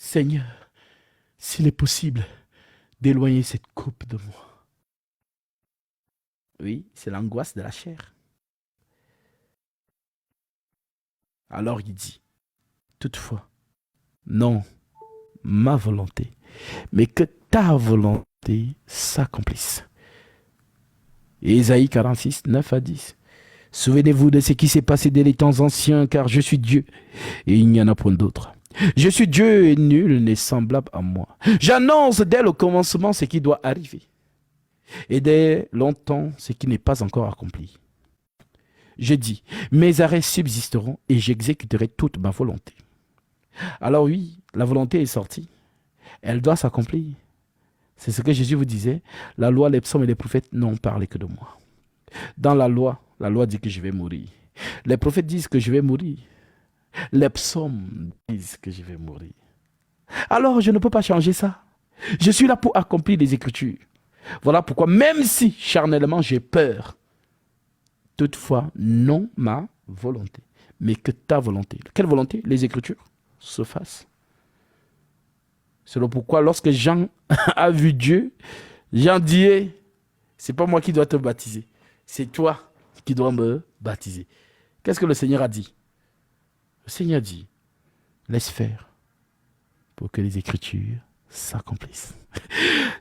Seigneur, s'il est possible d'éloigner cette coupe de moi. Oui, c'est l'angoisse de la chair. Alors il dit, toutefois, non, ma volonté, mais que ta volonté s'accomplisse. Ésaïe 46, 9 à 10. Souvenez-vous de ce qui s'est passé dès les temps anciens, car je suis Dieu, et il n'y en a point d'autre. Je suis Dieu et nul n'est semblable à moi. J'annonce dès le commencement ce qui doit arriver, et dès longtemps ce qui n'est pas encore accompli. Je dis, mes arrêts subsisteront et j'exécuterai toute ma volonté. Alors oui, la volonté est sortie. Elle doit s'accomplir. C'est ce que Jésus vous disait. La loi, les psaumes et les prophètes n'ont parlé que de moi. Dans la loi dit que je vais mourir. Les prophètes disent que je vais mourir. Les psaumes disent que je vais mourir. Alors je ne peux pas changer ça. Je suis là pour accomplir les Écritures. Voilà pourquoi, même si charnellement j'ai peur, toutefois, non ma volonté, mais que ta volonté. Quelle volonté? Les Écritures se fassent. C'est pourquoi lorsque Jean a vu Dieu, Jean dit, c'est pas moi qui dois te baptiser, c'est toi qui dois me baptiser. Qu'est-ce que le Seigneur a dit? Le Seigneur dit, laisse faire pour que les Écritures s'accomplissent.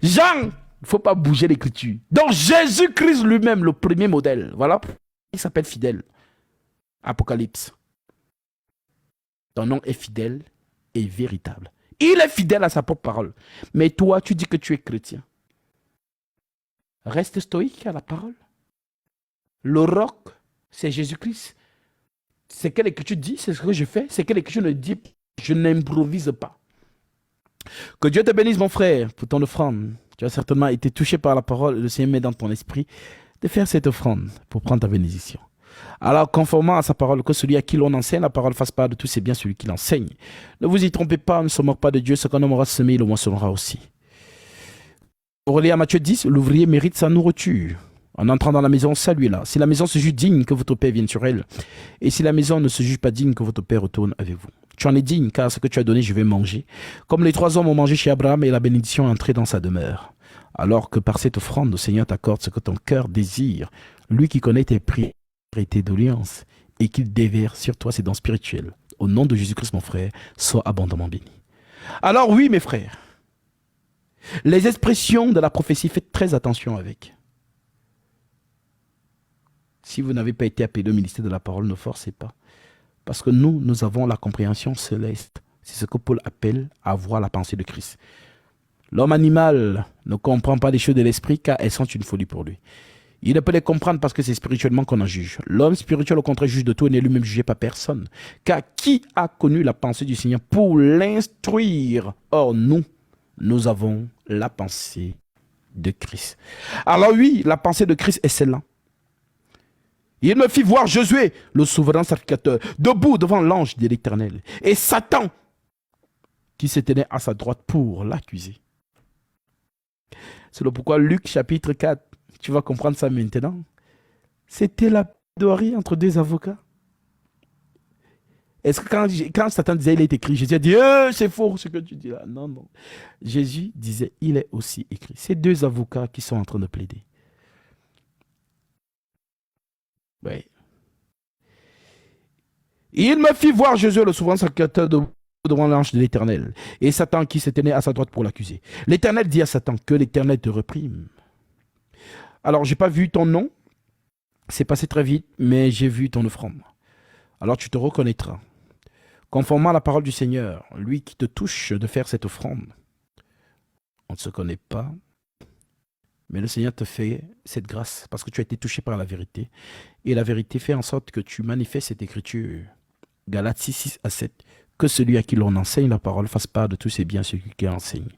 Jean, il ne faut pas bouger l'Écriture. Donc Jésus-Christ lui-même, le premier modèle, voilà, il s'appelle fidèle. Apocalypse. Ton nom est fidèle et véritable. Il est fidèle à sa propre parole. Mais toi, tu dis que tu es chrétien. Reste stoïque à la parole. Le roc, c'est Jésus-Christ. C'est que l'Écriture dit, c'est ce que je fais. C'est que l'Écriture ne dit, je n'improvise pas. Que Dieu te bénisse, mon frère, pour ton offrande. Tu as certainement été touché par la parole. Le Seigneur met dans ton esprit de faire cette offrande pour prendre ta bénédiction. Alors, conformément à sa parole, que celui à qui l'on enseigne la parole fasse part de tous ses biens, celui qui l'enseigne. Ne vous y trompez pas, ne se moque pas de Dieu. Ce qu'on aura semé, le moissonnera aussi. Pour relire à Matthieu 10, l'ouvrier mérite sa nourriture. En entrant dans la maison, saluez-la. Si la maison se juge digne, que votre Père vienne sur elle. Et si la maison ne se juge pas digne, que votre Père retourne avec vous. Tu en es digne, car ce que tu as donné, je vais manger. Comme les 3 hommes ont mangé chez Abraham, et la bénédiction est entrée dans sa demeure. Alors que par cette offrande, le Seigneur t'accorde ce que ton cœur désire. Lui qui connaît tes prières et tes doléances, et qu'il déverse sur toi ses dons spirituels. Au nom de Jésus-Christ, mon frère, sois abondamment béni. Alors oui, mes frères, les expressions de la prophétie, faites très attention avec. Si vous n'avez pas été appelé au ministère de la parole, ne forcez pas. Parce que nous avons la compréhension céleste. C'est ce que Paul appelle avoir la pensée de Christ. L'homme animal ne comprend pas les choses de l'esprit car elles sont une folie pour lui. Il ne peut les comprendre parce que c'est spirituellement qu'on en juge. L'homme spirituel, au contraire, juge de tout et n'est lui-même jugé par personne. Car qui a connu la pensée du Seigneur pour l'instruire? Or, nous avons la pensée de Christ. Alors oui, la pensée de Christ est celle-là. Il me fit voir Josué, le souverain sacrificateur, debout devant l'ange de l'Éternel. Et Satan, qui se tenait à sa droite pour l'accuser. C'est pourquoi Luc chapitre 4, tu vas comprendre ça maintenant. C'était la plaidoirie entre 2 avocats. Est-ce que quand Satan disait il est écrit, Jésus a dit c'est faux ce que tu dis là. Non, non. Jésus disait il est aussi écrit. C'est 2 avocats qui sont en train de plaider. Oui. Il me fit voir Jésus, le souverain sacrificateur, devant l'ange de l'Éternel. Et Satan qui se tenait à sa droite pour l'accuser. L'Éternel dit à Satan que l'Éternel te reprime. Alors, je n'ai pas vu ton nom. C'est passé très vite, mais j'ai vu ton offrande. Alors, tu te reconnaîtras. Conformément à la parole du Seigneur, lui qui te touche de faire cette offrande, on ne se connaît pas, mais le Seigneur te fait cette grâce parce que tu as été touché par la vérité. Et la vérité fait en sorte que tu manifestes cette écriture. Galates 6 à 7. Que celui à qui l'on enseigne la parole fasse part de tous ses biens, celui qui enseigne.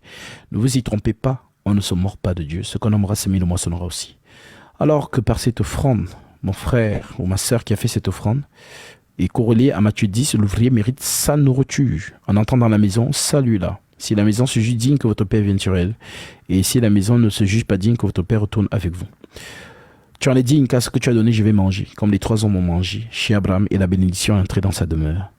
Ne vous y trompez pas, on ne se mord pas de Dieu. Ce qu'on aimera semer, le moissonnera aussi. Alors que par cette offrande, mon frère ou ma sœur qui a fait cette offrande, et corrélé à Matthieu 10, l'ouvrier mérite sa nourriture. En entrant dans la maison, saluez-la. Si la maison se juge digne, que votre Père vienne sur elle. Et si la maison ne se juge pas digne, que votre Père retourne avec vous. Tu en es digne, car ce que tu as donné, je vais manger. Comme les 3 hommes ont mangé chez Abraham, et la bénédiction est entrée dans sa demeure.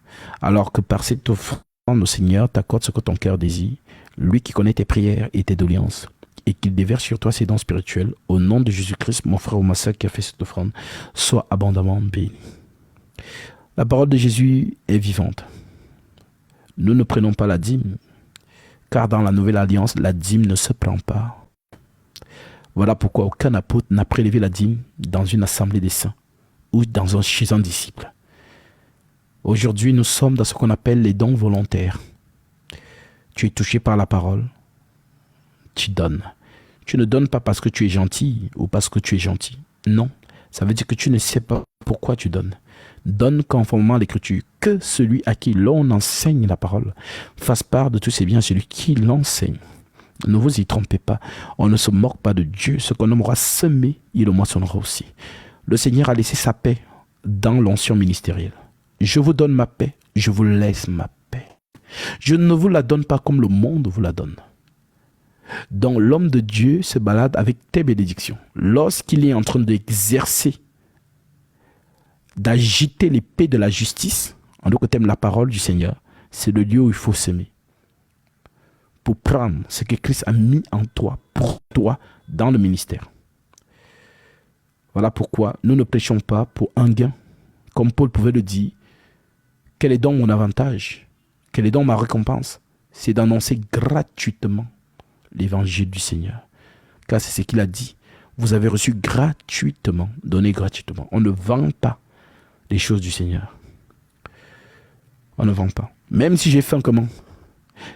Alors que par cette offrande, le Seigneur t'accorde ce que ton cœur désire, lui qui connaît tes prières et tes doléances, et qu'il déverse sur toi ses dons spirituels, au nom de Jésus-Christ, mon frère Omassa qui a fait cette offrande, soit abondamment béni. La parole de Jésus est vivante. Nous ne prenons pas la dîme, car dans la nouvelle alliance, la dîme ne se prend pas. Voilà pourquoi aucun apôtre n'a prélevé la dîme dans une assemblée des saints ou chez un disciple. Aujourd'hui, nous sommes dans ce qu'on appelle les dons volontaires. Tu es touché par la parole, tu donnes. Tu ne donnes pas parce que tu es gentil ou parce que tu es gentil. Non, ça veut dire que tu ne sais pas pourquoi tu donnes. Donne conformément à l'Écriture, que celui à qui l'on enseigne la parole fasse part de tous ses biens à celui qui l'enseigne. Ne vous y trompez pas, on ne se moque pas de Dieu. Ce qu'on aura semé, il le moissonnera aussi. Le Seigneur a laissé sa paix dans l'onction ministérielle. Je vous donne ma paix, je vous laisse ma paix. Je ne vous la donne pas comme le monde vous la donne. Donc l'homme de Dieu se balade avec tes bénédictions. Lorsqu'il est en train d'exercer, d'agiter l'épée de la justice, en d'autres termes la parole du Seigneur, c'est le lieu où il faut semer. Pour prendre ce que Christ a mis en toi, pour toi, dans le ministère. Voilà pourquoi nous ne prêchons pas pour un gain. Comme Paul pouvait le dire, quel est donc mon avantage? Quelle est donc ma récompense? C'est d'annoncer gratuitement l'évangile du Seigneur. Car c'est ce qu'il a dit. Vous avez reçu gratuitement, donné gratuitement. On ne vend pas les choses du Seigneur. On ne vend pas. Même si j'ai faim, comment?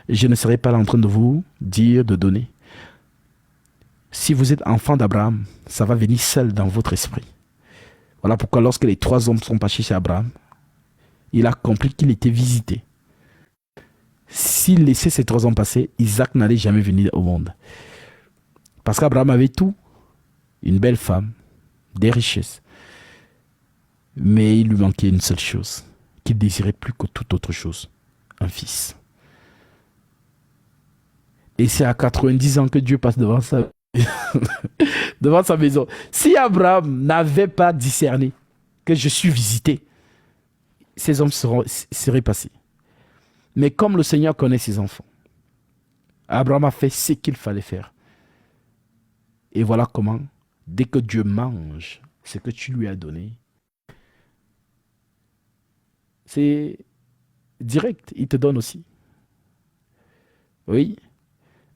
Je ne serai pas là en train de vous dire de donner. Si vous êtes enfant d'Abraham, ça va venir seul dans votre esprit. Voilà pourquoi lorsque les 3 hommes sont passés chez Abraham, il a compris qu'il était visité. S'il laissait ces 3 hommes passer, Isaac n'allait jamais venir au monde. Parce qu'Abraham avait tout. Une belle femme, des richesses. Mais il lui manquait une seule chose, qu'il désirait plus que toute autre chose, un fils. Et c'est à 90 ans que Dieu passe devant devant sa maison. Si Abraham n'avait pas discerné que je suis visité, ces hommes seraient passés. Mais comme le Seigneur connaît ses enfants, Abraham a fait ce qu'il fallait faire. Et voilà comment, dès que Dieu mange ce que tu lui as donné, c'est direct, il te donne aussi. Oui.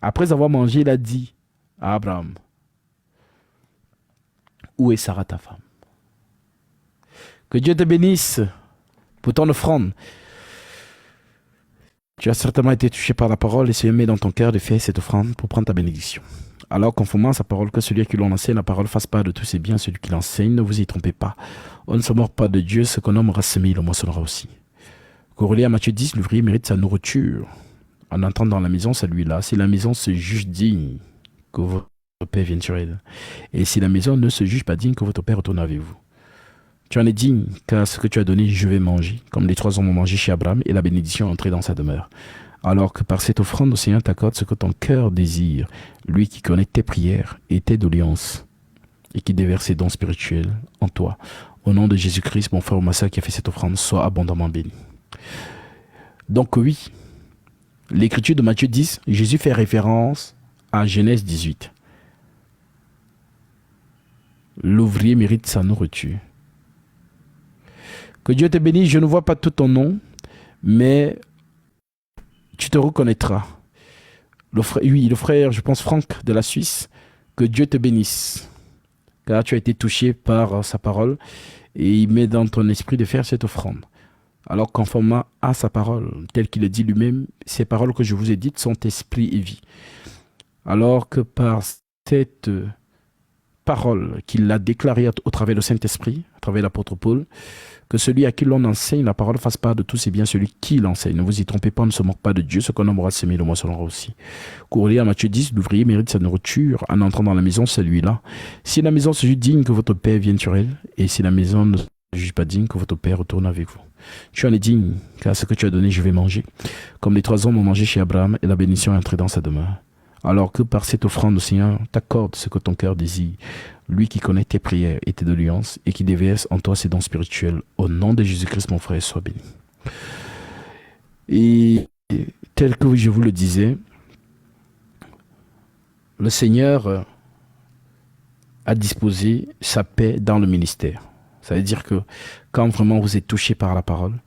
Après avoir mangé, il a dit à Abraham, où est Sarah ta femme? Que Dieu te bénisse pour ton offrande. Tu as certainement été touché par la parole et Seigneur met dans ton cœur de faire cette offrande pour prendre ta bénédiction. Alors, conformément à sa parole, que celui à qui l'on enseigne la parole fasse part de tous ses biens, celui qui l'enseigne, ne vous y trompez pas. On ne se mord pas de Dieu, ce qu'on homme aura semé, il le moissonnera aussi. Corrélé à Matthieu 10, l'ouvrier mérite sa nourriture. En entrant dans la maison, celui-là, si la maison se juge digne, que votre Père vienne sur elle. Et si la maison ne se juge pas digne, que votre Père retourne avec vous. Tu en es digne, car ce que tu as donné, je vais manger, comme les 3 hommes ont mangé chez Abraham, et la bénédiction est entrée dans sa demeure. Alors que par cette offrande, le Seigneur t'accorde ce que ton cœur désire, lui qui connaît tes prières et tes doléances, et qui déverse ses dons spirituels en toi. Au nom de Jésus-Christ, mon frère ou ma sœur qui a fait cette offrande, sois abondamment béni. Donc oui, l'écriture de Matthieu 10, Jésus fait référence à Genèse 18. L'ouvrier mérite sa nourriture. Que Dieu te bénisse, je ne vois pas tout ton nom, mais tu te reconnaîtras. Le frère, je pense Franck de la Suisse, que Dieu te bénisse, car tu as été touché par sa parole et il met dans ton esprit de faire cette offrande. Alors conformément à sa parole, tel qu'il le dit lui-même, ces paroles que je vous ai dites sont esprit et vie. Alors que par cette parole qu'il a déclarée au travers du Saint-Esprit, à travers l'apôtre Paul, que celui à qui l'on enseigne la parole fasse part de tous ses biens, celui qui l'enseigne. Ne vous y trompez pas, on ne se moque pas de Dieu, ce qu'on aura semé, le moissonnera aussi. Corrélé à Matthieu 10, l'ouvrier mérite sa nourriture en entrant dans la maison, celui-là. Si la maison se juge digne, que votre Père vienne sur elle, et si la maison ne se juge pas digne, que votre Père retourne avec vous. Tu en es digne, car ce que tu as donné, je vais manger. Comme les 3 hommes ont mangé chez Abraham, et la bénédiction est entrée dans sa demeure. Alors que par cette offrande, le Seigneur t'accorde ce que ton cœur désire, lui qui connaît tes prières et tes doléances, et qui déverse en toi ses dons spirituels. Au nom de Jésus-Christ, mon frère, sois béni. Et tel que je vous le disais, le Seigneur a disposé sa paix dans le ministère. Ça veut dire que quand vraiment vous êtes touché par la parole,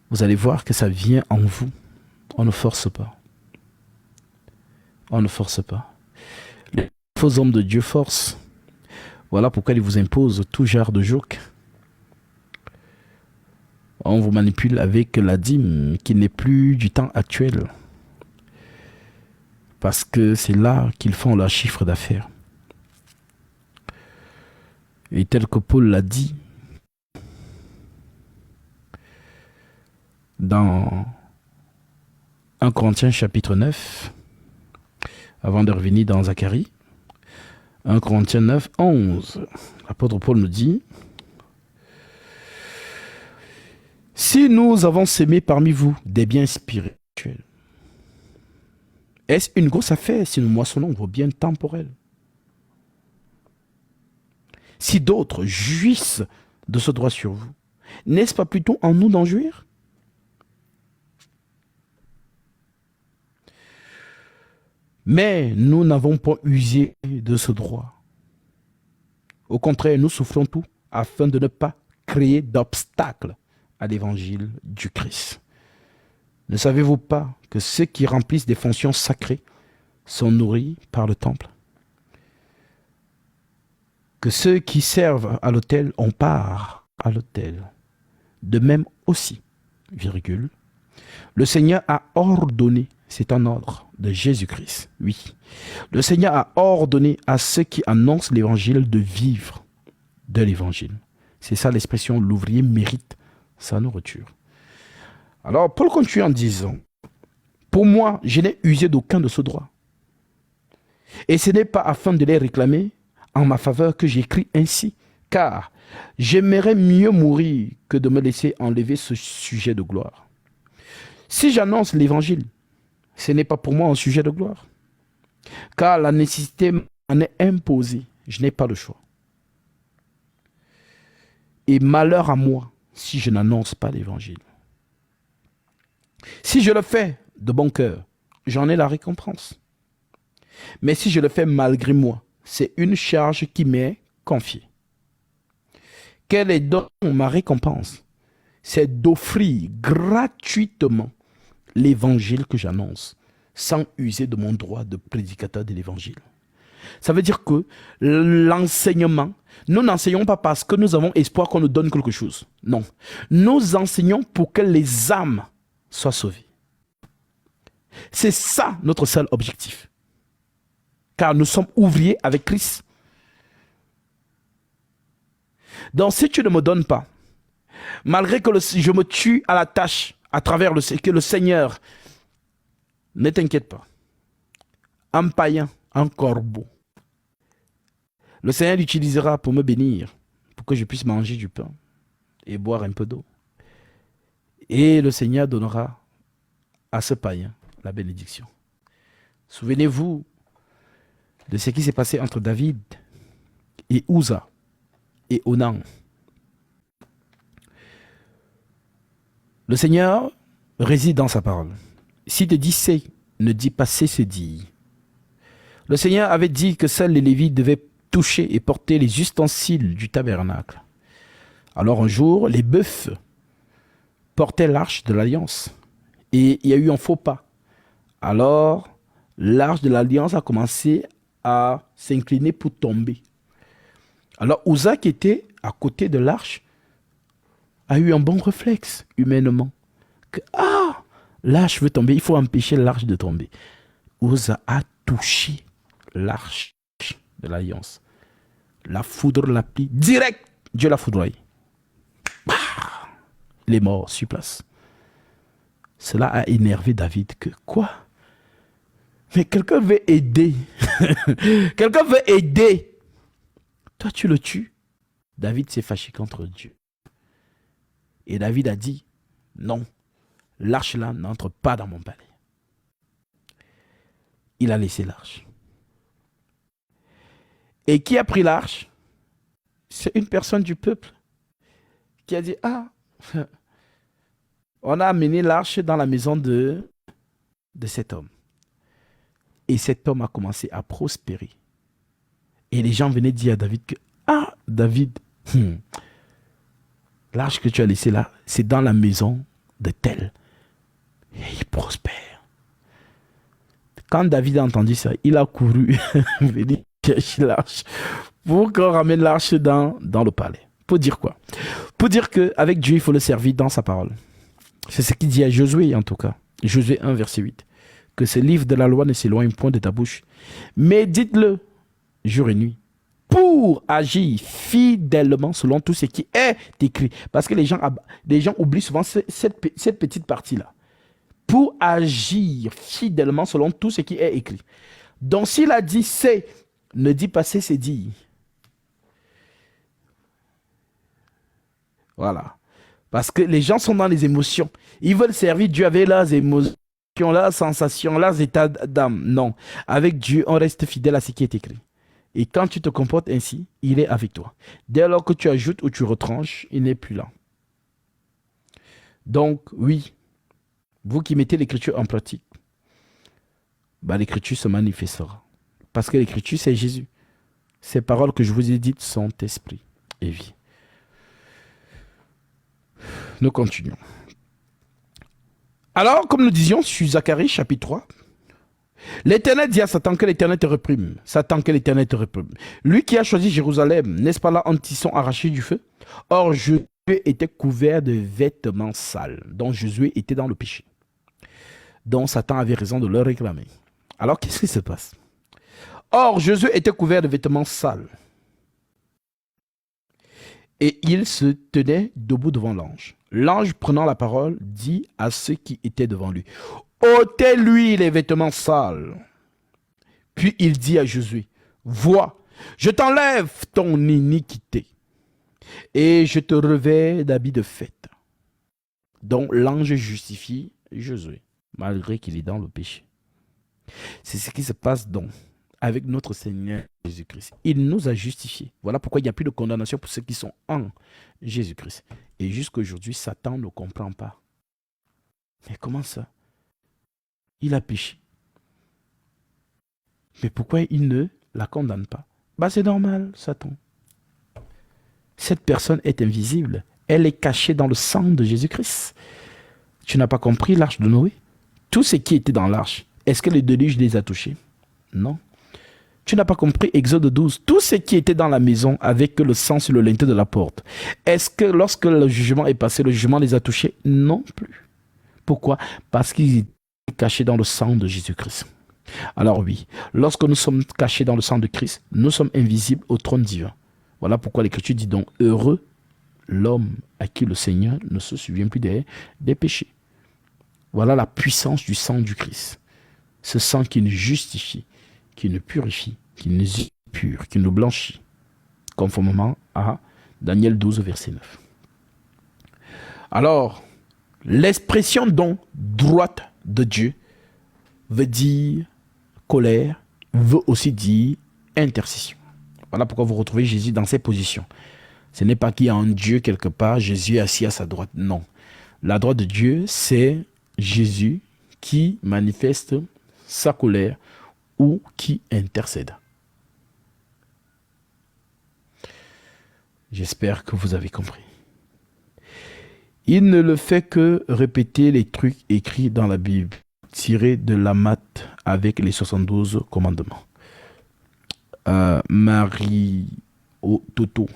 vous allez voir que ça vient en vous. On ne force pas. On ne force pas. Les faux hommes de Dieu forcent. Voilà pourquoi ils vous imposent tout genre de joug. On vous manipule avec la dîme qui n'est plus du temps actuel. Parce que c'est là qu'ils font leur chiffre d'affaires. Et tel que Paul l'a dit dans 1 Corinthiens chapitre 9, avant de revenir dans Zacharie, 1 Corinthiens 9, 11, l'apôtre Paul nous dit: si nous avons sémé parmi vous des biens spirituels, est-ce une grosse affaire si nous moissonnons vos biens temporels? Si d'autres jouissent de ce droit sur vous, n'est-ce pas plutôt en nous d'en jouir? Mais nous n'avons pas usé de ce droit. Au contraire, nous souffrons tout afin de ne pas créer d'obstacles à l'évangile du Christ. Ne savez-vous pas que ceux qui remplissent des fonctions sacrées sont nourris par le temple? Que ceux qui servent à l'autel ont part à l'autel. De même aussi, virgule, le Seigneur a ordonné, c'est un ordre de Jésus-Christ, oui. Le Seigneur a ordonné à ceux qui annoncent l'évangile de vivre de l'évangile. C'est ça l'expression, l'ouvrier mérite sa nourriture. Alors, Paul continue en disant: pour moi, je n'ai usé d'aucun de ce droit. Et ce n'est pas afin de les réclamer en ma faveur que j'écris ainsi, car j'aimerais mieux mourir que de me laisser enlever ce sujet de gloire. Si j'annonce l'évangile, ce n'est pas pour moi un sujet de gloire, car la nécessité m'en est imposée, je n'ai pas le choix. Et malheur à moi si je n'annonce pas l'évangile. Si je le fais de bon cœur, j'en ai la récompense. Mais si je le fais malgré moi, c'est une charge qui m'est confiée. Quelle est donc ma récompense? C'est d'offrir gratuitement l'évangile que j'annonce, sans user de mon droit de prédicateur de l'évangile. Ça veut dire que l'enseignement, nous n'enseignons pas parce que nous avons espoir qu'on nous donne quelque chose. Non. Nous enseignons pour que les âmes soient sauvées. C'est ça notre seul objectif. Car nous sommes ouvriers avec Christ. Donc si tu ne me donnes pas, malgré que je me tue à la tâche à travers que le Seigneur, ne t'inquiète pas, un païen, un corbeau, le Seigneur l'utilisera pour me bénir, pour que je puisse manger du pain et boire un peu d'eau. Et le Seigneur donnera à ce païen la bénédiction. Souvenez-vous de ce qui s'est passé entre David et Uza et Onan. Le Seigneur réside dans sa parole. Si te dit c'est, ne dis pas c'est se dit. Le Seigneur avait dit que seuls les Lévites devaient toucher et porter les ustensiles du tabernacle. Alors un jour, les bœufs portaient l'arche de l'alliance et il y a eu un faux pas. Alors, l'arche de l'alliance a commencé à s'incliner pour tomber. Alors Uza, qui était à côté de l'arche, a eu un bon réflexe humainement. Que, l'arche veut tomber, il faut empêcher l'arche de tomber. Uza a touché l'arche de l'alliance. La foudre l'a pris direct. Dieu l'a foudroyé. Il est mort sur place. Cela a énervé David que quoi? Mais quelqu'un veut aider. Quelqu'un veut aider. Toi, tu le tues. David s'est fâché contre Dieu. Et David a dit, non, l'arche là n'entre pas dans mon palais. Il a laissé l'arche. Et qui a pris l'arche? C'est une personne du peuple qui a dit, on a amené l'arche dans la maison de de cet homme. Et cet homme a commencé à prospérer. Et les gens venaient dire à David que, ah, David, l'arche que tu as laissée là, c'est dans la maison de tel. Et il prospère. Quand David a entendu ça, il a couru venir chercher l'arche pour qu'on ramène l'arche dans le palais. Pour dire quoi? Pour dire qu'avec Dieu, il faut le servir dans sa parole. C'est ce qu'il dit à Josué en tout cas. Josué 1, verset 8. Que ce livre de la loi ne s'éloigne point de ta bouche. Mais dites-le jour et nuit pour agir fidèlement selon tout ce qui est écrit. Parce que les gens oublient souvent cette petite partie-là. Pour agir fidèlement selon tout ce qui est écrit. Donc s'il a dit c'est, ne dis pas c'est dit. Voilà. Parce que les gens sont dans les émotions. Ils veulent servir Dieu avec leurs émotions, leurs sensations, leurs états d'âme. Non. Avec Dieu, on reste fidèle à ce qui est écrit. Et quand tu te comportes ainsi, il est avec toi. Dès lors que tu ajoutes ou tu retranches, il n'est plus là. Donc, oui, vous qui mettez l'écriture en pratique, l'écriture se manifestera. Parce que l'écriture, c'est Jésus. Ces paroles que je vous ai dites sont esprit et vie. Nous continuons. Alors, comme nous disions sur Zacharie chapitre 3, l'Éternel dit à Satan que l'Éternel te réprime. Satan, que l'Éternel te réprime. Lui qui a choisi Jérusalem, n'est-ce pas là un tisson arraché du feu? Or, Josué était couvert de vêtements sales, dont Josué était dans le péché. Donc, Satan avait raison de le réclamer. Alors, qu'est-ce qui se passe? Or, Josué était couvert de vêtements sales. Et il se tenait debout devant l'ange. L'ange, prenant la parole, dit à ceux qui étaient devant lui, ôtez-lui les vêtements sales. Puis il dit à Josué, vois, je t'enlève ton iniquité et je te revêts d'habits de fête. Donc l'ange justifie Josué, malgré qu'il est dans le péché. C'est ce qui se passe donc avec notre Seigneur Jésus-Christ. Il nous a justifiés. Voilà pourquoi il n'y a plus de condamnation pour ceux qui sont en Jésus-Christ. Et jusqu'à aujourd'hui, Satan ne comprend pas. Mais comment ça? Il a péché. Mais pourquoi il ne la condamne pas? C'est normal, Satan. Cette personne est invisible. Elle est cachée dans le sang de Jésus-Christ. Tu n'as pas compris l'arche de Noé? Tout ce qui était dans l'arche, est-ce que le déluge les a touchés? Non. Tu n'as pas compris Exode 12. Tout ce qui était dans la maison avec le sang sur le linteau de la porte. Est-ce que lorsque le jugement est passé, le jugement les a touchés? Non plus. Pourquoi? Parce qu'ils étaient cachés dans le sang de Jésus-Christ. Alors oui, lorsque nous sommes cachés dans le sang de Christ, nous sommes invisibles au trône divin. Voilà pourquoi l'Écriture dit donc, heureux l'homme à qui le Seigneur ne se souvient plus des péchés. Voilà la puissance du sang du Christ. Ce sang qui nous justifie, qui nous purifie, qui nous pure, qui nous blanchit, conformément à Daniel 12, verset 9. Alors, l'expression donc droite de Dieu veut dire colère, veut aussi dire intercession. Voilà pourquoi vous retrouvez Jésus dans ces positions. Ce n'est pas qu'il y a un Dieu quelque part, Jésus est assis à sa droite. Non. La droite de Dieu, c'est Jésus qui manifeste sa colère ou qui intercède. J'espère que vous avez compris. Il ne le fait que répéter les trucs écrits dans la Bible, tirés de la maths avec les 72 commandements. Toto.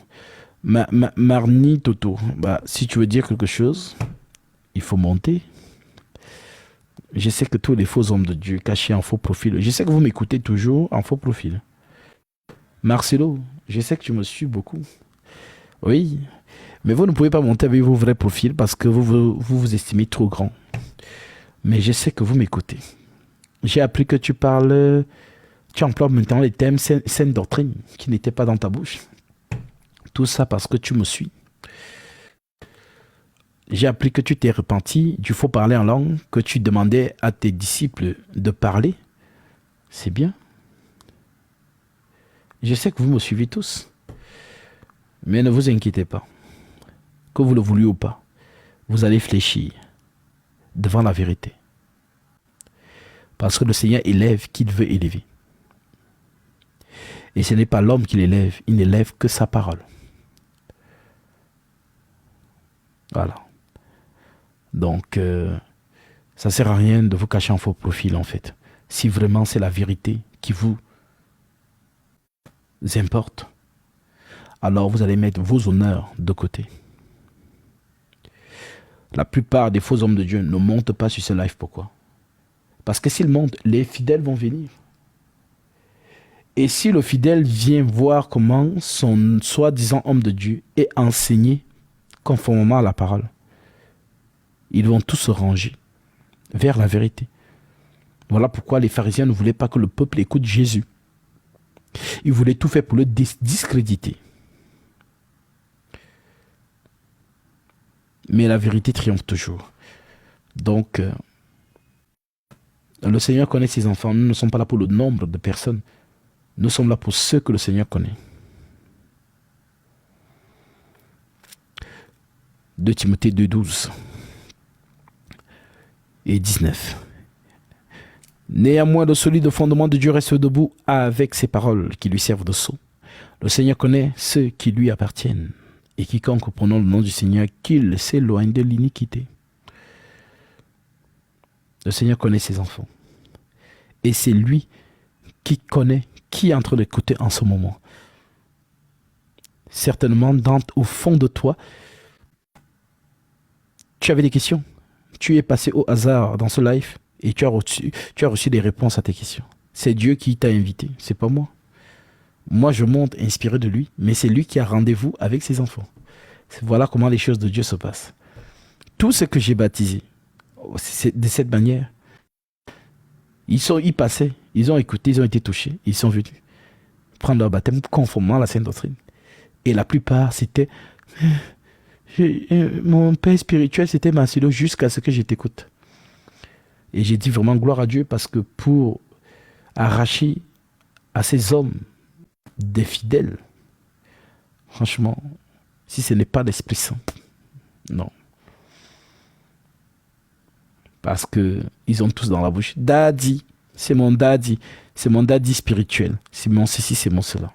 Marni Toto. Si tu veux dire quelque chose, il faut monter. Je sais que tous les faux hommes de Dieu cachés en faux profil, je sais que vous m'écoutez toujours en faux profil. Marcelo, je sais que tu me suis beaucoup. Oui, mais vous ne pouvez pas monter avec vos vrais profils parce que vous estimez trop grand. Mais je sais que vous m'écoutez. J'ai appris que tu emploies maintenant les thèmes saine doctrine qui n'étaient pas dans ta bouche. Tout ça parce que tu me suis. J'ai appris que tu t'es repenti du faux parler en langue que tu demandais à tes disciples de parler. C'est bien. Je sais que vous me suivez tous. Mais ne vous inquiétez pas. Que vous le vouliez ou pas, vous allez fléchir devant la vérité. Parce que le Seigneur élève qui il veut élever. Et ce n'est pas l'homme qui l'élève, il n'élève que sa parole. Voilà. Donc, ça ne sert à rien de vous cacher en faux profil, en fait. Si vraiment c'est la vérité qui vous importe, alors vous allez mettre vos honneurs de côté. La plupart des faux hommes de Dieu ne montent pas sur ce live. Pourquoi? Parce que s'ils montent, les fidèles vont venir. Et si le fidèle vient voir comment son soi-disant homme de Dieu est enseigné conformément à la parole, ils vont tous se ranger vers la vérité. Voilà pourquoi les pharisiens ne voulaient pas que le peuple écoute Jésus. Ils voulaient tout faire pour le discréditer. Mais la vérité triomphe toujours. Donc, le Seigneur connaît ses enfants. Nous ne sommes pas là pour le nombre de personnes. Nous sommes là pour ceux que le Seigneur connaît. 2 Timothée 2,12 et 19. Néanmoins, le solide fondement de Dieu reste debout avec ses paroles qui lui servent de sceau. Le Seigneur connaît ceux qui lui appartiennent. Et quiconque prononce le nom du Seigneur, qu'il s'éloigne de l'iniquité. Le Seigneur connaît ses enfants. Et c'est lui qui connaît qui est en train d'écouter en ce moment. Certainement, au fond de toi, tu avais des questions. Tu es passé au hasard dans ce live et tu as reçu des réponses à tes questions. C'est Dieu qui t'a invité, c'est pas moi. Moi, je monte inspiré de lui, mais c'est lui qui a rendez-vous avec ses enfants. Voilà comment les choses de Dieu se passent. Tout ce que j'ai baptisé, c'est de cette manière. Ils passaient, ils ont écouté, ils ont été touchés, ils sont venus prendre leur baptême conformément à la Sainte Doctrine. Et la plupart, c'était... mon père spirituel, c'était Marcelo jusqu'à ce que je t'écoute. Et j'ai dit vraiment gloire à Dieu parce que pour arracher à ces hommes des fidèles, franchement, si ce n'est pas l'Esprit Saint, non. Parce que ils ont tous dans la bouche, daddy, c'est mon daddy spirituel, c'est mon ceci, c'est mon cela.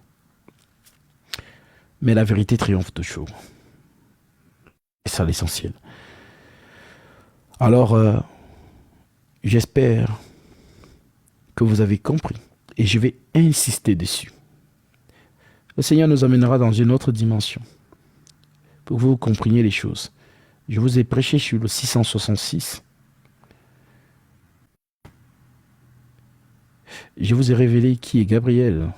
Mais la vérité triomphe toujours. C'est ça l'essentiel. Alors, j'espère que vous avez compris et je vais insister dessus. Le Seigneur nous amènera dans une autre dimension pour que vous compreniez les choses. Je vous ai prêché sur le 666. Je vous ai révélé qui est Gabriel,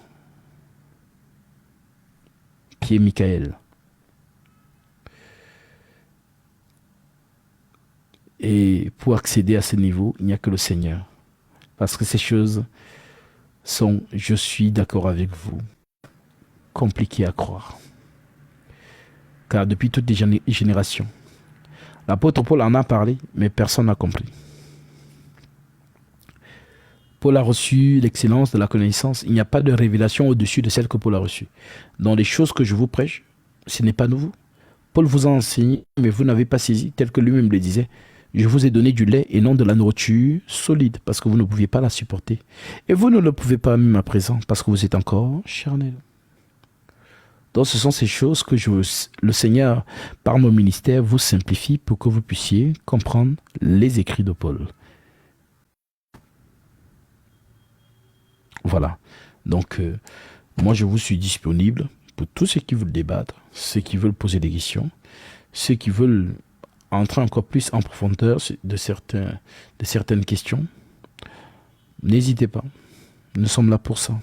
qui est Michael. Et pour accéder à ce niveau, il n'y a que le Seigneur. Parce que ces choses sont, je suis d'accord avec vous, compliquées à croire. Car depuis toutes les générations, l'apôtre Paul en a parlé, mais personne n'a compris. Paul a reçu l'excellence de la connaissance. Il n'y a pas de révélation au-dessus de celle que Paul a reçue. Dans les choses que je vous prêche, ce n'est pas nouveau. Paul vous a enseigné, mais vous n'avez pas saisi, tel que lui-même le disait. Je vous ai donné du lait et non de la nourriture solide, parce que vous ne pouviez pas la supporter. Et vous ne le pouvez pas même à présent, parce que vous êtes encore charnel. Donc ce sont ces choses que le Seigneur, par mon ministère, vous simplifie pour que vous puissiez comprendre les écrits de Paul. Voilà. Donc, moi, je vous suis disponible pour tous ceux qui veulent débattre, ceux qui veulent poser des questions, ceux qui veulent entrer encore plus en profondeur de certaines questions. N'hésitez pas. Nous sommes là pour ça.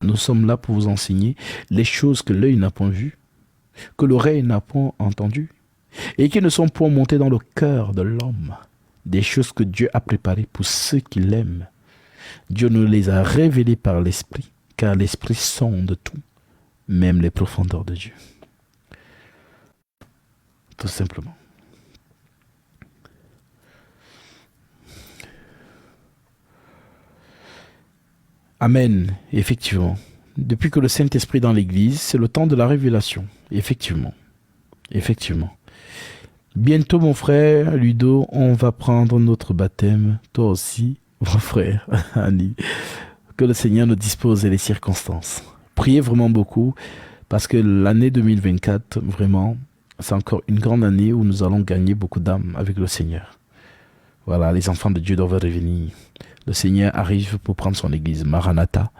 Nous sommes là pour vous enseigner les choses que l'œil n'a point vues, que l'oreille n'a point entendues, et qui ne sont point montées dans le cœur de l'homme. Des choses que Dieu a préparées pour ceux qui l'aiment. Dieu nous les a révélées par l'Esprit, car l'Esprit sonde tout, même les profondeurs de Dieu. Tout simplement. Amen, effectivement. Depuis que le Saint-Esprit est dans l'Église, c'est le temps de la révélation. Effectivement. Effectivement. Bientôt, mon frère Ludo, on va prendre notre baptême. Toi aussi, mon frère Annie. Que le Seigneur nous dispose les circonstances. Priez vraiment beaucoup parce que l'année 2024, vraiment, c'est encore une grande année où nous allons gagner beaucoup d'âmes avec le Seigneur. Voilà, les enfants de Dieu doivent revenir. Le Seigneur arrive pour prendre son église, Maranatha.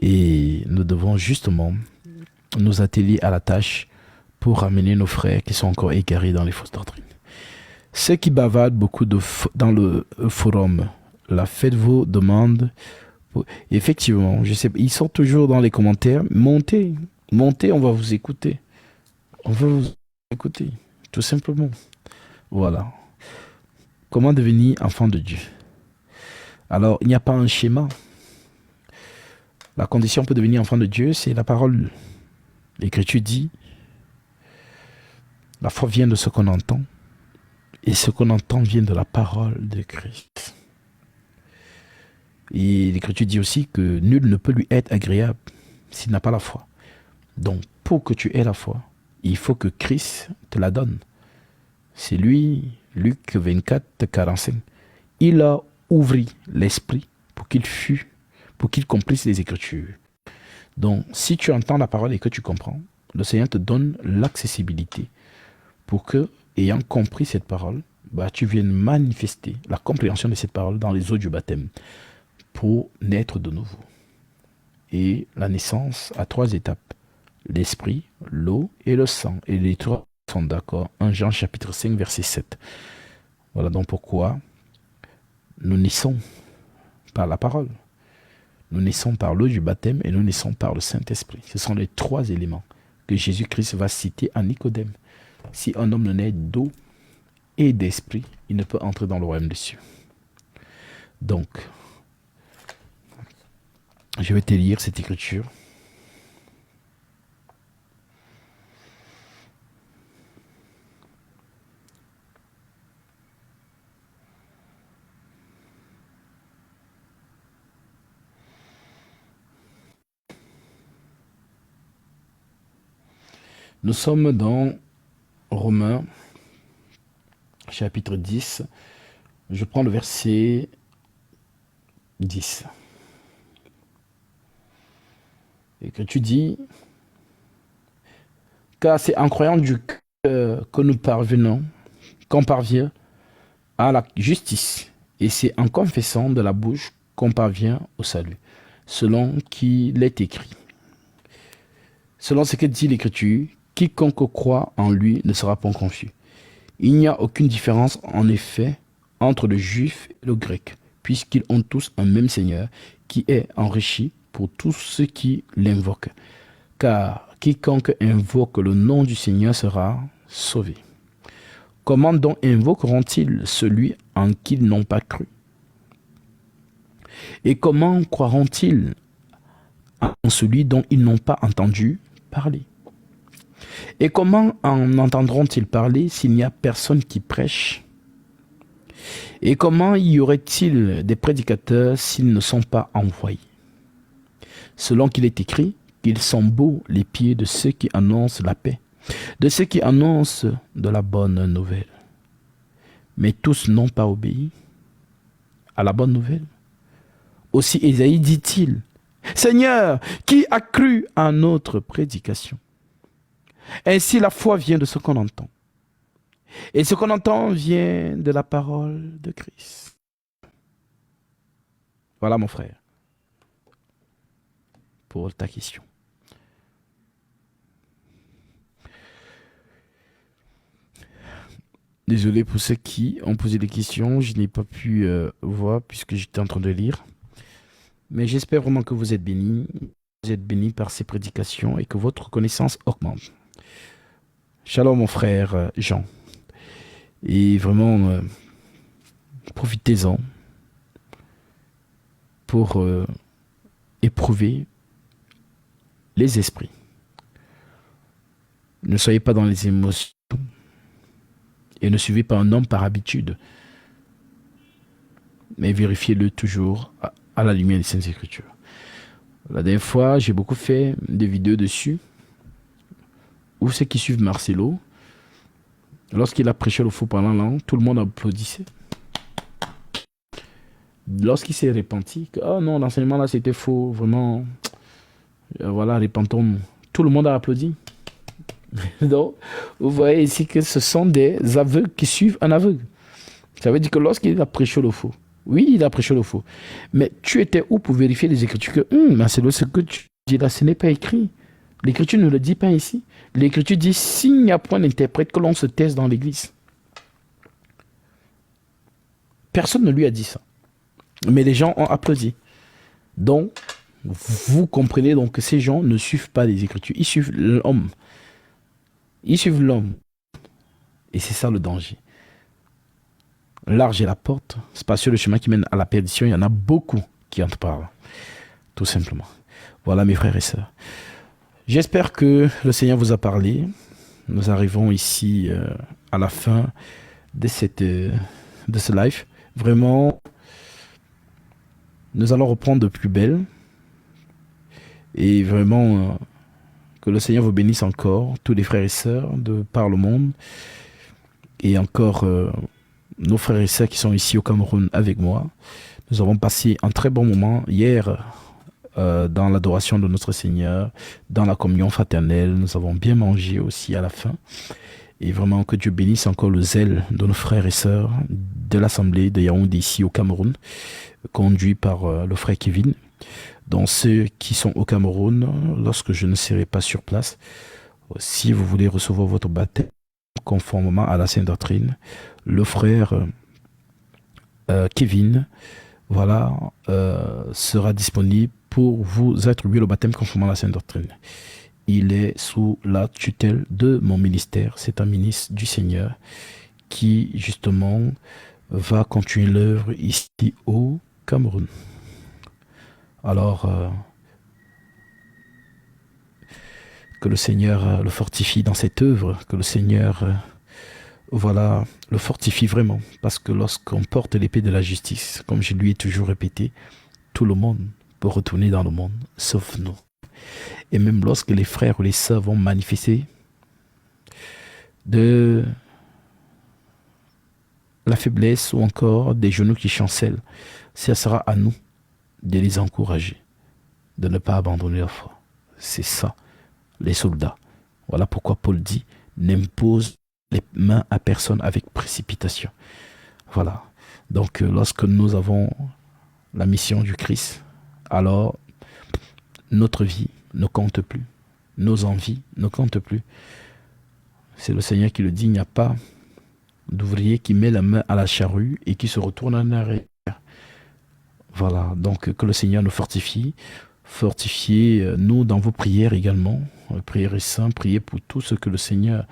Et nous devons justement nous atteler à la tâche pour ramener nos frères qui sont encore égarés dans les fausses doctrines. Ceux qui bavardent beaucoup dans le forum, là, faites vos demandes. Effectivement, je sais, ils sont toujours dans les commentaires. Montez, montez, on va vous écouter. On va vous écouter, tout simplement. Voilà. Comment devenir enfant de Dieu? Alors, il n'y a pas un schéma. La condition pour devenir enfant de Dieu, c'est la parole. L'Écriture dit, la foi vient de ce qu'on entend, et ce qu'on entend vient de la parole de Christ. Et l'Écriture dit aussi que nul ne peut lui être agréable s'il n'a pas la foi. Donc, pour que tu aies la foi, il faut que Christ te la donne. C'est lui, Luc 24, 45. Il a ouvert l'esprit pour qu'il complisse les Écritures. Donc, si tu entends la parole et que tu comprends, le Seigneur te donne l'accessibilité pour que, ayant compris cette parole, tu viennes manifester la compréhension de cette parole dans les eaux du baptême pour naître de nouveau. Et la naissance a 3 étapes. L'esprit, l'eau et le sang. Et les 3 sont d'accord. 1 Jean chapitre 5 verset 7. Voilà donc pourquoi nous naissons par la parole. Nous naissons par l'eau du baptême et nous naissons par le Saint-Esprit. Ce sont les 3 éléments que Jésus-Christ va citer à Nicodème. Si un homme ne naît d'eau et d'esprit, il ne peut entrer dans le royaume des cieux. Donc, je vais te lire cette écriture. Nous sommes dans Romains, chapitre 10. Je prends le verset 10. Et que tu dis, car c'est en croyant du cœur que nous qu'on parvient à la justice. Et c'est en confessant de la bouche qu'on parvient au salut, selon qu'il est écrit. Selon ce que dit l'Écriture, quiconque croit en lui ne sera point confus. Il n'y a aucune différence, en effet, entre le juif et le grec, puisqu'ils ont tous un même Seigneur, qui est enrichi pour tous ceux qui l'invoquent. Car quiconque invoque le nom du Seigneur sera sauvé. Comment donc invoqueront-ils celui en qui ils n'ont pas cru? Et comment croiront-ils en celui dont ils n'ont pas entendu parler? Et comment en entendront-ils parler s'il n'y a personne qui prêche? Et comment y aurait-il des prédicateurs s'ils ne sont pas envoyés? Selon qu'il est écrit, qu'ils sont beaux les pieds de ceux qui annoncent la paix, de ceux qui annoncent de la bonne nouvelle. Mais tous n'ont pas obéi à la bonne nouvelle. Aussi Ésaïe dit-il, « Seigneur, qui a cru à notre prédication ?» Ainsi la foi vient de ce qu'on entend. Et ce qu'on entend vient de la parole de Christ. Voilà mon frère, pour ta question. Désolé pour ceux qui ont posé des questions, je n'ai pas pu voir puisque j'étais en train de lire. Mais j'espère vraiment que vous êtes bénis. Vous êtes bénis par ces prédications et que votre connaissance augmente. Shalom mon frère Jean. Et vraiment, profitez-en pour éprouver les esprits. Ne soyez pas dans les émotions et ne suivez pas un homme par habitude, mais vérifiez-le toujours à la lumière des Saintes Écritures. La dernière fois, j'ai beaucoup fait des vidéos dessus, où ceux qui suivent Marcelo, Lorsqu'il a prêché le faux parlant langue, tout le monde applaudissait. Lorsqu'il s'est repenti, que oh non, l'enseignement là c'était faux, vraiment, voilà, repentons. Tout le monde a applaudi. Donc, vous voyez ici que ce sont des aveugles qui suivent un aveugle. Ça veut dire que lorsqu'il a prêché le faux, oui, il a prêché le faux, mais tu étais où pour vérifier les Écritures que c'est ce que tu dis là, ce n'est pas écrit. L'Écriture ne le dit pas ici. L'Écriture dit s'il n'y a point d'interprète, que l'on se taise dans l'Église. Personne ne lui a dit ça. Mais les gens ont applaudi. Donc, vous comprenez donc que ces gens ne suivent pas les Écritures. Ils suivent l'homme. Ils suivent l'homme. Et c'est ça le danger. Large est la porte, spacieux le chemin qui mène à la perdition. Il y en a beaucoup qui entrent par là. Tout simplement. Voilà mes frères et sœurs. J'espère que le Seigneur vous a parlé. Nous arrivons ici à la fin de ce live. Vraiment, nous allons reprendre de plus belle. Et vraiment, que le Seigneur vous bénisse encore, tous les frères et sœurs de par le monde. Et encore nos frères et sœurs qui sont ici au Cameroun avec moi. Nous avons passé un très bon moment hier dans l'adoration de notre Seigneur, dans la communion fraternelle. Nous avons bien mangé aussi à la fin. Et vraiment que Dieu bénisse encore le zèle de nos frères et sœurs de l'Assemblée de Yaoundé ici au Cameroun, conduit par le frère Kevin. Donc ceux qui sont au Cameroun, lorsque je ne serai pas sur place, si vous voulez recevoir votre baptême conformément à la Sainte Doctrine, le frère Kevin, voilà, sera disponible pour vous attribuer le baptême conformément à la Sainte Doctrine. Il est sous la tutelle de mon ministère. C'est un ministre du Seigneur qui, justement, va continuer l'œuvre ici au Cameroun. Alors, que le Seigneur le fortifie dans cette œuvre, que le Seigneur, voilà, le fortifie vraiment. Parce que lorsqu'on porte l'épée de la justice, comme je lui ai toujours répété, tout le monde peut retourner dans le monde, sauf nous. Et même lorsque les frères ou les sœurs vont manifester de la faiblesse ou encore des genoux qui chancellent, ce sera à nous de les encourager, de ne pas abandonner leur foi. C'est ça, les soldats. Voilà pourquoi Paul dit, n'impose les mains à personne avec précipitation. Voilà. Donc, lorsque nous avons la mission du Christ, alors notre vie ne compte plus. Nos envies ne comptent plus. C'est le Seigneur qui le dit, il n'y a pas d'ouvrier qui met la main à la charrue et qui se retourne en arrière. Voilà, donc que le Seigneur nous fortifie. Fortifiez-nous dans vos prières également. Prières et saints, priez pour tout ce que le Seigneur,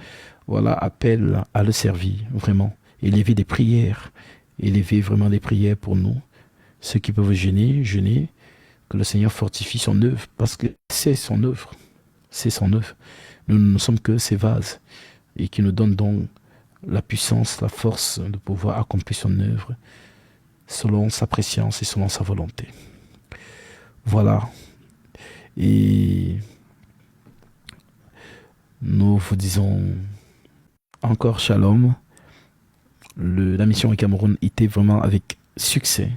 voilà, appelle à le servir, vraiment. Élevez des prières. Élevez vraiment des prières pour nous. Ceux qui peuvent jeûner. Que le Seigneur fortifie son œuvre, parce que c'est son œuvre. C'est son œuvre. Nous ne sommes que ses vases, et qui nous donne donc la puissance, la force de pouvoir accomplir son œuvre selon sa préscience et selon sa volonté. Voilà. Et nous vous disons encore shalom. La mission au Cameroun était vraiment avec succès.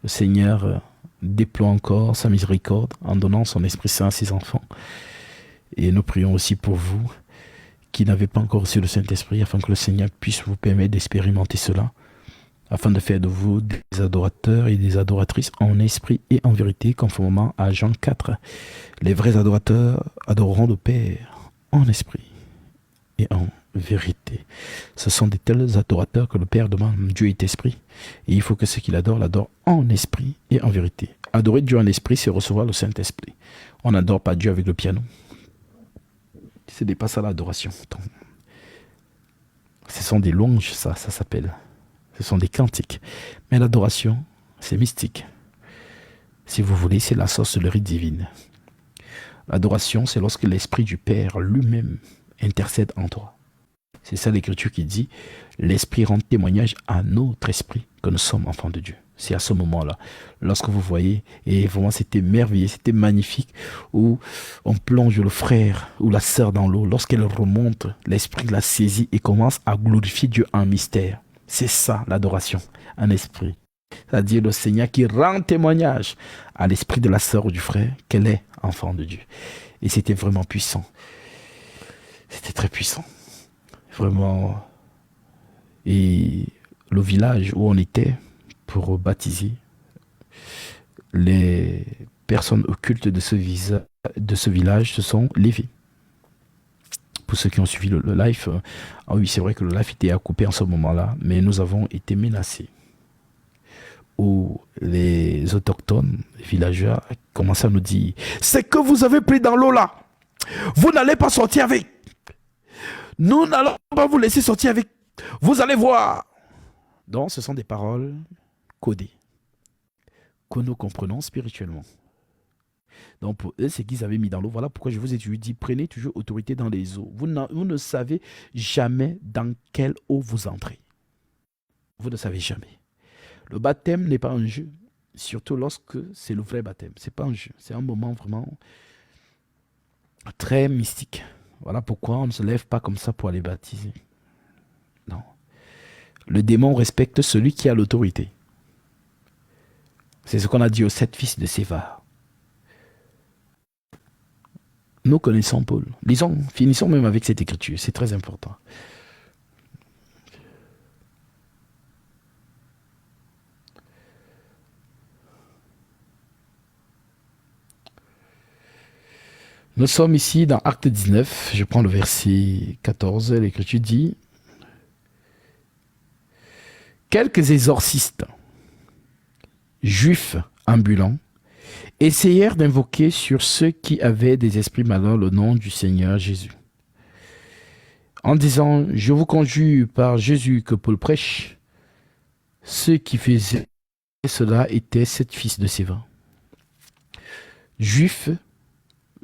Le Seigneur déploie encore sa miséricorde en donnant son Esprit Saint à ses enfants. Et nous prions aussi pour vous qui n'avez pas encore reçu le Saint-Esprit, afin que le Seigneur puisse vous permettre d'expérimenter cela, afin de faire de vous des adorateurs et des adoratrices en esprit et en vérité, conformément à Jean 4. Les vrais adorateurs adoreront le Père en esprit et en vérité. Ce sont des tels adorateurs que le Père demande. Dieu est esprit. Et il faut que ceux qui l'adorent en esprit et en vérité. Adorer Dieu en esprit, c'est recevoir le Saint-Esprit. On n'adore pas Dieu avec le piano. Ce n'est pas ça l'adoration. Ce sont des louanges, ça s'appelle. Ce sont des cantiques. Mais l'adoration, c'est mystique. Si vous voulez, c'est la sorcellerie divine. L'adoration, c'est lorsque l'Esprit du Père lui-même intercède en toi. C'est ça l'écriture qui dit, l'esprit rend témoignage à notre esprit que nous sommes enfants de Dieu. C'est à ce moment-là, lorsque vous voyez, et vraiment c'était merveilleux, c'était magnifique, où on plonge le frère ou la sœur dans l'eau, lorsqu'elle remonte, l'esprit la saisit et commence à glorifier Dieu en mystère. C'est ça l'adoration, un esprit. C'est-à-dire le Seigneur qui rend témoignage à l'esprit de la sœur ou du frère qu'elle est enfant de Dieu. Et c'était vraiment puissant. C'était très puissant. Vraiment. Et le village où on était pour baptiser, les personnes occultes de ce village, ce sont Lévi. Pour ceux qui ont suivi le live, ah oui, c'est vrai que le live était à couper en ce moment-là, mais nous avons été menacés. Où les autochtones, les villageois, commençaient à nous dire, c'est que vous avez pris dans l'eau là, vous n'allez pas sortir avec. Nous n'allons pas vous laisser sortir avec. Vous allez voir. Donc, ce sont des paroles codées que nous comprenons spirituellement. Donc, pour eux, c'est qu'ils avaient mis dans l'eau. Voilà pourquoi je vous ai dit, prenez toujours autorité dans les eaux. Vous ne savez jamais dans quelle eau vous entrez. Vous ne savez jamais. Le baptême n'est pas un jeu, surtout lorsque c'est le vrai baptême. Ce n'est pas un jeu, c'est un moment vraiment très mystique. Voilà pourquoi on ne se lève pas comme ça pour aller baptiser. Non. Le démon respecte celui qui a l'autorité. C'est ce qu'on a dit aux 7 fils de Séva. Nous connaissons Paul. Lisons, finissons même avec cette écriture, c'est très important. Nous sommes ici dans Acte 19, je prends le verset 14, l'écriture dit « Quelques exorcistes, juifs ambulants, essayèrent d'invoquer sur ceux qui avaient des esprits malins le nom du Seigneur Jésus. En disant « Je vous conjure par Jésus que Paul prêche », ceux qui faisaient cela étaient 7 fils de Séva. Juifs,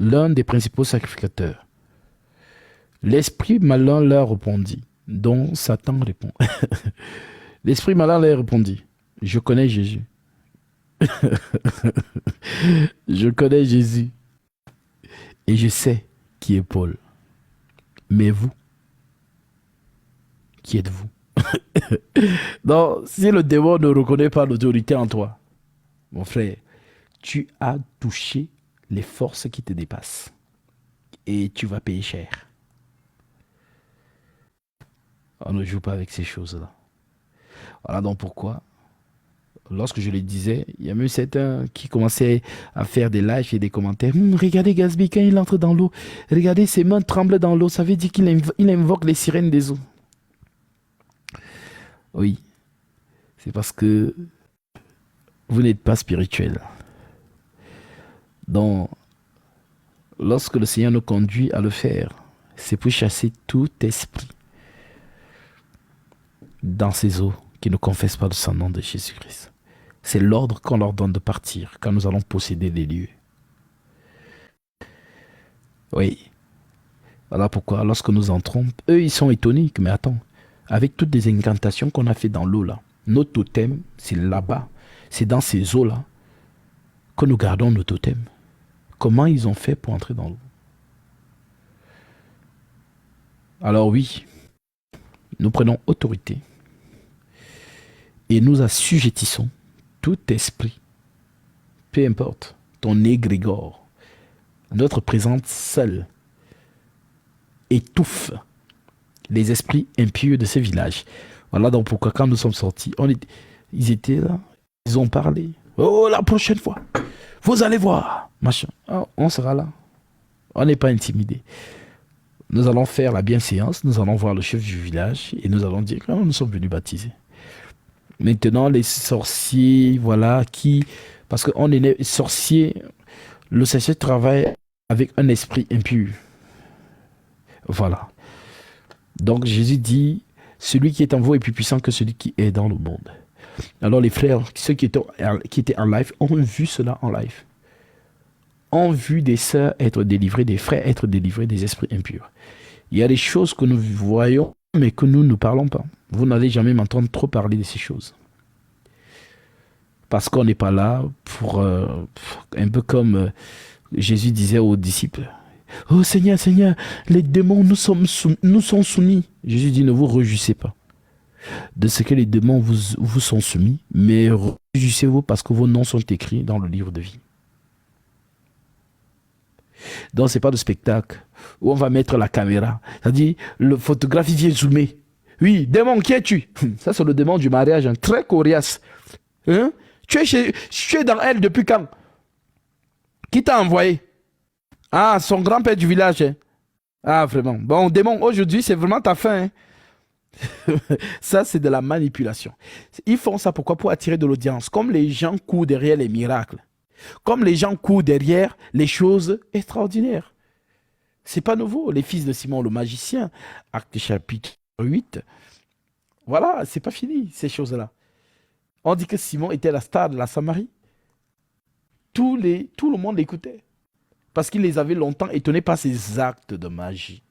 l'un des principaux sacrificateurs. L'esprit malin leur répondit, dont Satan répond. L'esprit malin leur répondit, je connais Jésus. Je connais Jésus. Et je sais qui est Paul. Mais vous, qui êtes-vous? Donc, si le démon ne reconnaît pas l'autorité en toi, mon frère, tu as touché les forces qui te dépassent. Et tu vas payer cher. On ne joue pas avec ces choses-là. Voilà donc pourquoi, lorsque je le disais, il y a même certains qui commençaient à faire des lives et des commentaires. Regardez Gatsby, quand il entre dans l'eau, regardez ses mains tremblent dans l'eau, ça veut dire qu'il invoque les sirènes des eaux. Oui, c'est parce que vous n'êtes pas spirituel. Donc, lorsque le Seigneur nous conduit à le faire, c'est pour chasser tout esprit dans ces eaux qui ne confessent pas de son nom de Jésus-Christ. C'est l'ordre qu'on leur donne de partir quand nous allons posséder les lieux. Oui. Voilà pourquoi lorsque nous entrons, eux ils sont étonnés. Mais attends, avec toutes les incantations qu'on a fait dans l'eau là, notre totem, c'est là-bas, c'est dans ces eaux-là que nous gardons nos totems. Comment ils ont fait pour entrer dans l'eau? Alors oui, nous prenons autorité et nous assujettissons tout esprit, peu importe ton égrégore, notre présence seule étouffe les esprits impurs de ce village. Voilà donc pourquoi quand nous sommes sortis, ils étaient là, ils ont parlé. Oh, la prochaine fois, vous allez voir, machin. Oh, on sera là. On n'est pas intimidé. Nous allons faire la bienséance, nous allons voir le chef du village et nous allons dire que nous sommes venus baptiser. Maintenant, les sorciers, voilà, parce qu'on est né sorcier, le sorcier travaille avec un esprit impur. Voilà. Donc Jésus dit, celui qui est en vous est plus puissant que celui qui est dans le monde. Alors les frères, ceux qui étaient en live, ont vu cela en live. Ont vu des sœurs être délivrées, des frères être délivrés des esprits impurs. Il y a des choses que nous voyons mais que nous ne parlons pas. Vous n'allez jamais m'entendre trop parler de ces choses. Parce qu'on n'est pas là pour... un peu comme Jésus disait aux disciples. Oh Seigneur, Seigneur, les démons nous sont soumis. Jésus dit, ne vous réjouissez pas de ce que les démons vous sont soumis, mais réjouissez-vous parce que vos noms sont écrits dans le livre de vie. Donc, ce n'est pas de spectacle où on va mettre la caméra. C'est-à-dire, le photographe, il vient zoomer. Oui, démon, qui es-tu? Ça, c'est le démon du mariage, hein, très coriace. Hein? Tu es dans elle depuis quand? Qui t'a envoyé? Ah, son grand-père du village. Hein? Ah, vraiment. Bon, démon, aujourd'hui, c'est vraiment ta fin. Hein? Ça, c'est de la manipulation. Ils font ça pourquoi? Pour attirer de l'audience. Comme les gens courent derrière les miracles. Comme les gens courent derrière les choses extraordinaires. C'est pas nouveau. Les fils de Simon le magicien, acte chapitre 8. Voilà, c'est pas fini, ces choses-là. On dit que Simon était la star de la Samarie. Tout le monde l'écoutait. Parce qu'il les avait longtemps étonnés par ses actes de magie.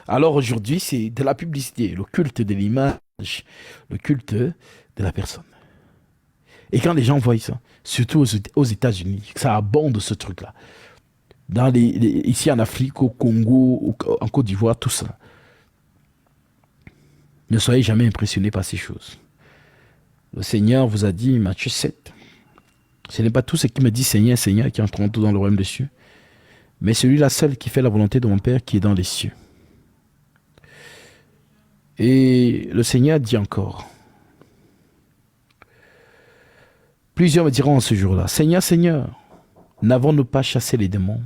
Alors aujourd'hui, c'est de la publicité, le culte de l'image, le culte de la personne. Et quand les gens voient ça, surtout aux États-Unis, ça abonde ce truc-là. Ici en Afrique, au Congo, en Côte d'Ivoire, tout ça. Ne soyez jamais impressionnés par ces choses. Le Seigneur vous a dit, Matthieu 7, ce n'est pas tout ce qui me dit Seigneur, Seigneur, qui entreront tout dans le royaume des cieux, mais celui-là seul qui fait la volonté de mon Père qui est dans les cieux. Et le Seigneur dit encore, plusieurs me diront en ce jour-là, Seigneur, Seigneur, n'avons-nous pas chassé les démons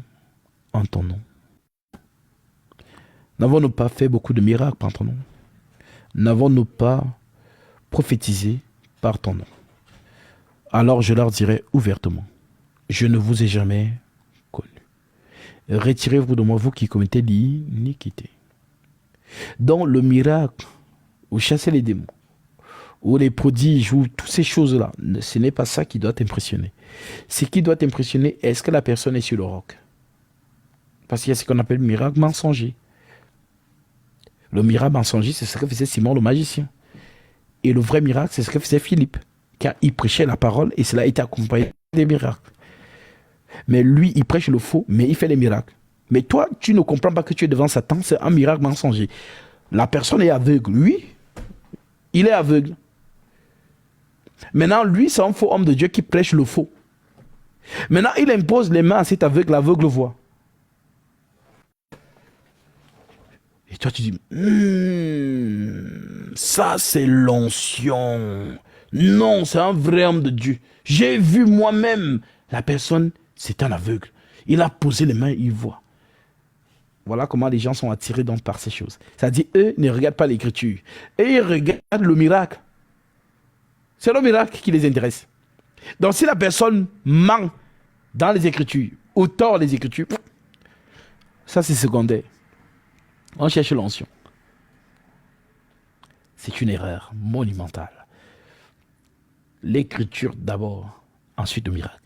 en ton nom? N'avons-nous pas fait beaucoup de miracles par ton nom? N'avons-nous pas prophétisé par ton nom? Alors je leur dirai ouvertement, je ne vous ai jamais connu. Retirez-vous de moi, vous qui commettez l'iniquité. Dans le miracle, ou chasser les démons, ou les prodiges, ou toutes ces choses-là, ce n'est pas ça qui doit t'impressionner. Ce qui doit t'impressionner, est-ce que la personne est sur le roc? Parce qu'il y a ce qu'on appelle le miracle mensonger. Le miracle mensonger, c'est ce que faisait Simon le magicien. Et le vrai miracle, c'est ce que faisait Philippe. Car il prêchait la parole et cela a été accompagné des miracles. Mais lui, il prêche le faux, mais il fait les miracles. Mais toi, tu ne comprends pas que tu es devant Satan, c'est un miracle mensonger. La personne est aveugle. Lui, il est aveugle. Maintenant, lui, c'est un faux homme de Dieu qui prêche le faux. Maintenant, il impose les mains à cet aveugle, l'aveugle voit. Et toi, tu dis, ça, c'est l'onction. Non, c'est un vrai homme de Dieu. J'ai vu moi-même. La personne, c'est un aveugle. Il a posé les mains, il voit. Voilà comment les gens sont attirés donc par ces choses. C'est-à-dire, eux ne regardent pas l'écriture. Et ils regardent le miracle. C'est le miracle qui les intéresse. Donc, si la personne ment dans les écritures, ou tord les écritures, ça c'est secondaire. On cherche l'onction. C'est une erreur monumentale. L'écriture d'abord, ensuite le miracle.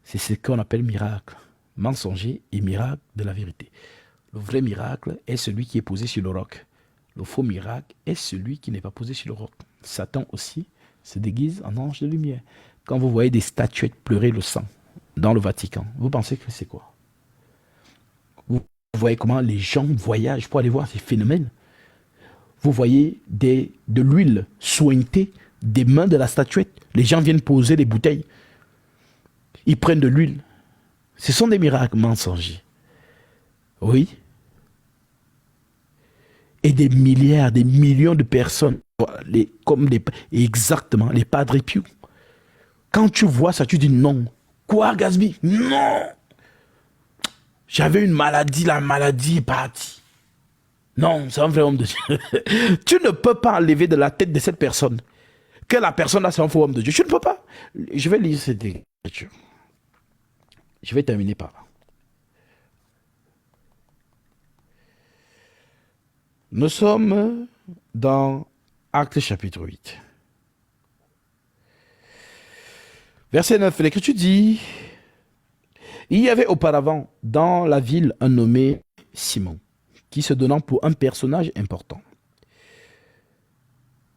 C'est ce qu'on appelle miracle mensonger et miracle de la vérité. Le vrai miracle est celui qui est posé sur le roc. Le faux miracle est celui qui n'est pas posé sur le roc. Satan aussi se déguise en ange de lumière. Quand vous voyez des statuettes pleurer le sang dans le Vatican, vous pensez que c'est quoi? Vous voyez comment les gens voyagent pour aller voir ces phénomènes. Vous voyez de l'huile sointée des mains de la statuette. Les gens viennent poser des bouteilles. Ils prennent de l'huile. Ce sont des miracles mensongers. Oui. Et des milliards, des millions de personnes, exactement, les Padre Pio. Quand tu vois ça, tu dis non. Quoi, Gasby? Non. J'avais une maladie, la maladie est partie. Non, c'est un vrai homme de Dieu. Tu ne peux pas enlever de la tête de cette personne que la personne là, c'est un faux homme de Dieu. Tu ne peux pas. Je vais lire cette écriture. Je vais terminer par là. Nous sommes dans Actes chapitre 8. Verset 9, l'Écriture dit, il y avait auparavant dans la ville un nommé Simon, qui se donnant pour un personnage important,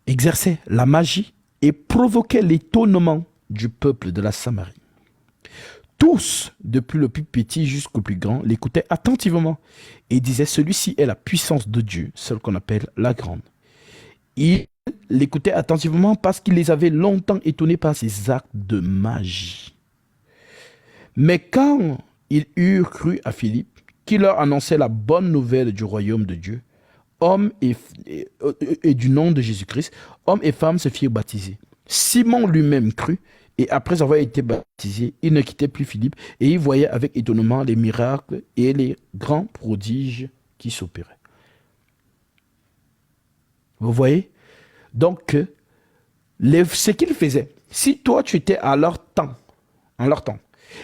exerçait la magie et provoquait l'étonnement du peuple de la Samarie. Tous, depuis le plus petit jusqu'au plus grand, l'écoutaient attentivement et disaient: celui-ci est la puissance de Dieu, celle qu'on appelle la grande. Ils l'écoutaient attentivement parce qu'il les avait longtemps étonnés par ses actes de magie. Mais quand ils eurent cru à Philippe, qui leur annonçait la bonne nouvelle du royaume de Dieu, et du nom de Jésus-Christ, hommes et femmes se firent baptiser. Simon lui-même crut, et après avoir été baptisé, il ne quittait plus Philippe, et il voyait avec étonnement les miracles et les grands prodiges qui s'opéraient. Vous voyez? Donc, ce qu'ils faisaient, si toi tu étais en leur temps,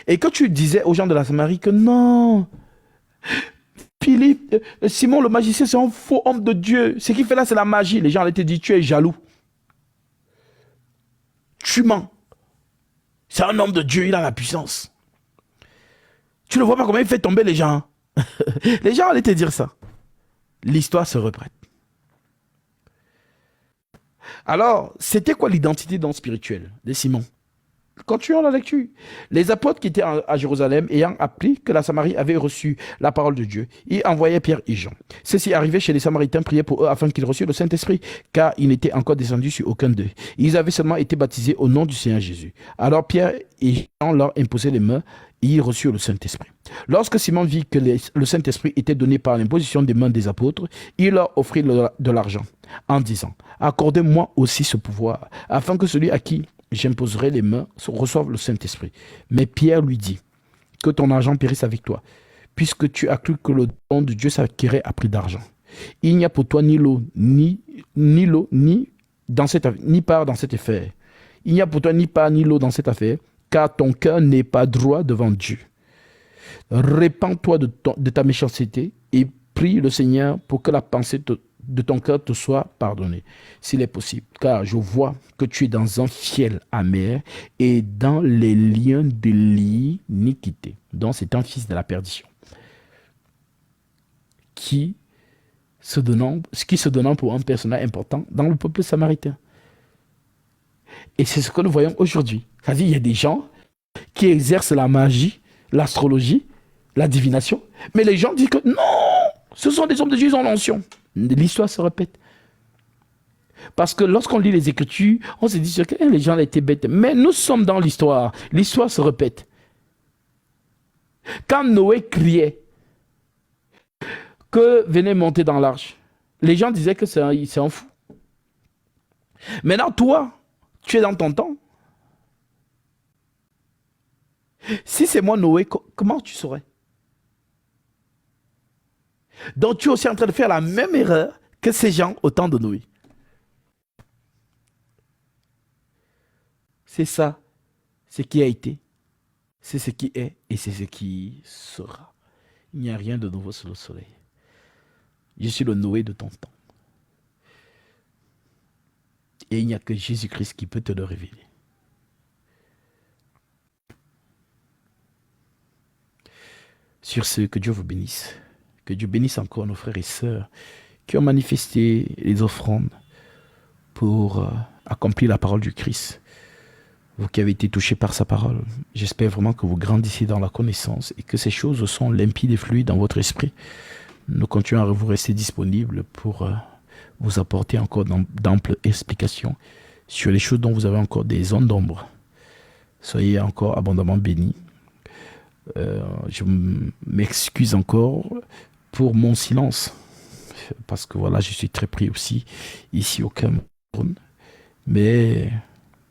et que tu disais aux gens de la Samarie que non, Philippe, Simon le magicien, c'est un faux homme de Dieu. Ce qu'il fait là, c'est la magie. Les gens allaient te dire: tu es jaloux. Tu mens. C'est un homme de Dieu, il a la puissance. Tu ne vois pas comment il fait tomber les gens. Les gens allaient te dire ça. L'histoire se reprête. Alors, c'était quoi l'identité dans spirituelle de Simon? Continuons la lecture. Les apôtres qui étaient à Jérusalem, ayant appris que la Samarie avait reçu la parole de Dieu, ils envoyaient Pierre et Jean. Ceux-ci arrivaient chez les Samaritains, priaient pour eux afin qu'ils reçussent le Saint-Esprit, car ils n'étaient encore descendus sur aucun d'eux. Ils avaient seulement été baptisés au nom du Seigneur Jésus. Alors Pierre et Jean leur imposaient les mains et ils reçurent le Saint-Esprit. Lorsque Simon vit que le Saint-Esprit était donné par l'imposition des mains des apôtres, il leur offrit de l'argent en disant: accordez-moi aussi ce pouvoir, afin que celui à qui j'imposerai les mains reçoive le Saint-Esprit. Mais Pierre lui dit: que ton argent périsse avec toi, puisque tu as cru que le don de Dieu s'acquirait à prix d'argent. Il n'y a pour toi ni part dans cette affaire. Il n'y a pour toi ni part ni lot dans cette affaire, car ton cœur n'est pas droit devant Dieu. Répands-toi de ta méchanceté et prie le Seigneur pour que la pensée de ton cœur te soit pardonnée, s'il est possible. Car je vois que tu es dans un fiel amer et dans les liens de l'iniquité. Donc c'est un fils de la perdition qui se donnant pour un personnage important dans le peuple samaritain. Et c'est ce que nous voyons aujourd'hui. C'est-à-dire, il y a des gens qui exercent la magie, l'astrologie, la divination, mais les gens disent que non, ce sont des hommes de Dieu, ils ont l'onction. L'histoire se répète. Parce que lorsqu'on lit les Écritures, on se dit que les gens étaient bêtes. Mais nous sommes dans l'histoire. L'histoire se répète. Quand Noé criait que venait monter dans l'arche, les gens disaient que c'est un fou. Maintenant, toi, tu es dans ton temps. Si c'est moi, Noé, comment tu saurais? Donc tu es aussi en train de faire la même erreur que ces gens au temps de Noé. C'est ça, ce qui a été, c'est ce qui est et c'est ce qui sera. Il n'y a rien de nouveau sous le soleil. Je suis le Noé de ton temps. Et il n'y a que Jésus-Christ qui peut te le révéler. Sur ce, que Dieu vous bénisse. Que Dieu bénisse encore nos frères et sœurs qui ont manifesté les offrandes pour accomplir la parole du Christ. Vous qui avez été touchés par sa parole, j'espère vraiment que vous grandissez dans la connaissance et que ces choses sont limpides et fluides dans votre esprit. Nous continuons à vous rester disponibles pour vous apporter encore d'amples explications sur les choses dont vous avez encore des zones d'ombre. Soyez encore abondamment bénis. Je m'excuse encore pour mon silence, parce que voilà, je suis très pris aussi ici au Cameroun. Mais